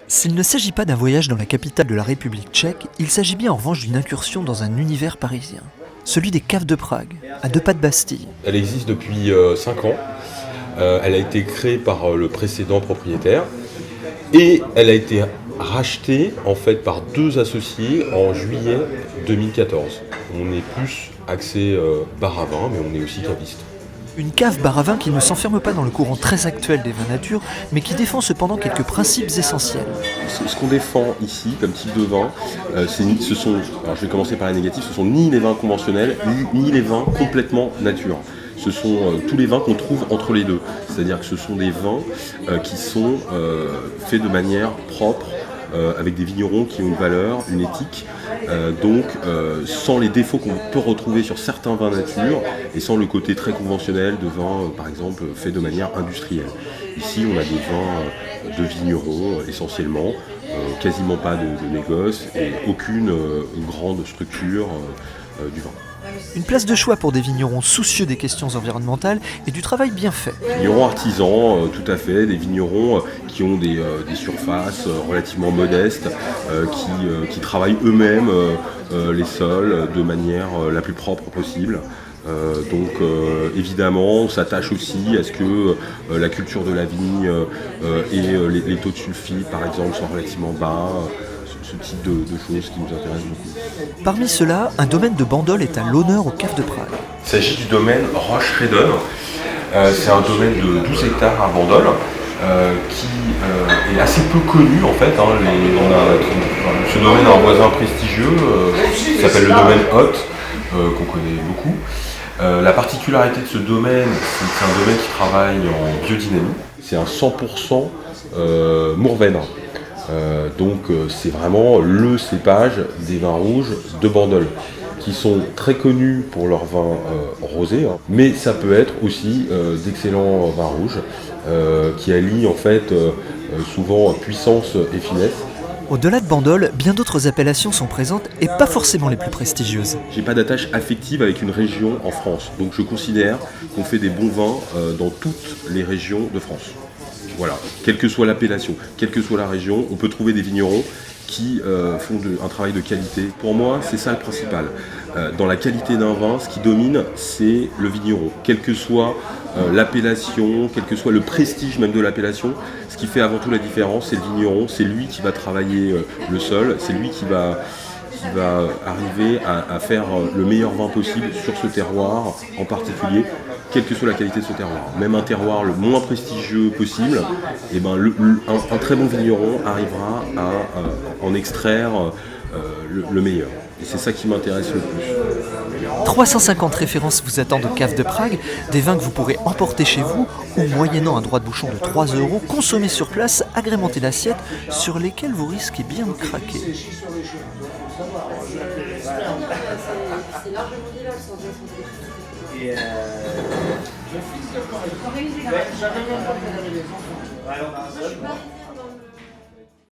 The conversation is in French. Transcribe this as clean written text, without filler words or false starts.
S'il ne s'agit pas d'un voyage dans la capitale de la République tchèque, il s'agit bien en revanche d'une incursion dans un univers parisien. Celui des caves de Prague, à 2 pas de Bastille. Elle existe depuis 5 ans. Elle a été créée par le précédent propriétaire. Et elle a été rachetée en fait par 2 associés en juillet 2014. On est plus axé bar à vin, mais on est aussi caviste. Une cave bar à vin qui ne s'enferme pas dans le courant très actuel des vins nature, mais qui défend cependant quelques principes essentiels. Ce qu'on défend ici comme type de vin, alors je vais commencer par les négatifs, ce sont ni les vins conventionnels, ni les vins complètement nature. Ce sont tous les vins qu'on trouve entre les deux. C'est-à-dire que ce sont des vins qui sont faits de manière propre, avec des vignerons qui ont une valeur, une éthique, sans les défauts qu'on peut retrouver sur certains vins nature et sans le côté très conventionnel de vins, par exemple, faits de manière industrielle. Ici, on a des vins de vignerons essentiellement, quasiment pas de négoce et aucune grande structure du vin. Une place de choix pour des vignerons soucieux des questions environnementales et du travail bien fait. Vignerons artisans, tout à fait, des vignerons qui ont des surfaces relativement modestes, qui travaillent eux-mêmes les sols de manière la plus propre possible. Évidemment, on s'attache aussi à ce que la culture de la vigne et les taux de sulfite, par exemple, soient relativement bas. Ce type de choses qui nous intéressent beaucoup. Parmi ceux-là, un domaine de Bandol est à l'honneur aux caves de Prague. Il s'agit du domaine Roche-Redon. C'est un domaine de 12 hectares à Bandol qui est assez peu connu en fait. Ce domaine a un voisin prestigieux qui s'appelle le domaine Hoth, qu'on connaît beaucoup. La particularité de ce domaine, c'est que c'est un domaine qui travaille en biodynamie. C'est un 100% Mourvèdre. C'est vraiment le cépage des vins rouges de Bandol, qui sont très connus pour leurs vins rosés, mais ça peut être aussi d'excellents vins rouges qui allient en fait souvent puissance et finesse. Au-delà de Bandol, bien d'autres appellations sont présentes et pas forcément les plus prestigieuses. J'ai pas d'attache affective avec une région en France, donc je considère qu'on fait des bons vins dans toutes les régions de France. Voilà, quelle que soit l'appellation, quelle que soit la région, on peut trouver des vignerons qui font un travail de qualité. Pour moi, c'est ça le principal. Dans la qualité d'un vin, ce qui domine, c'est le vigneron. Quelle que soit l'appellation, quel que soit le prestige même de l'appellation, ce qui fait avant tout la différence, c'est le vigneron. C'est lui qui va travailler le sol, c'est lui qui va arriver à faire le meilleur vin possible sur ce terroir en particulier, quelle que soit la qualité de ce terroir. Même un terroir le moins prestigieux possible, un très bon vigneron arrivera à en extraire le meilleur. Et c'est ça qui m'intéresse le plus. 350 références vous attendent aux caves de Prague, des vins que vous pourrez emporter chez vous ou moyennant un droit de bouchon de 3 €, consommer sur place, agrémenter l'assiette, sur lesquels vous risquez bien de craquer. C'est largement dit là, le 100 de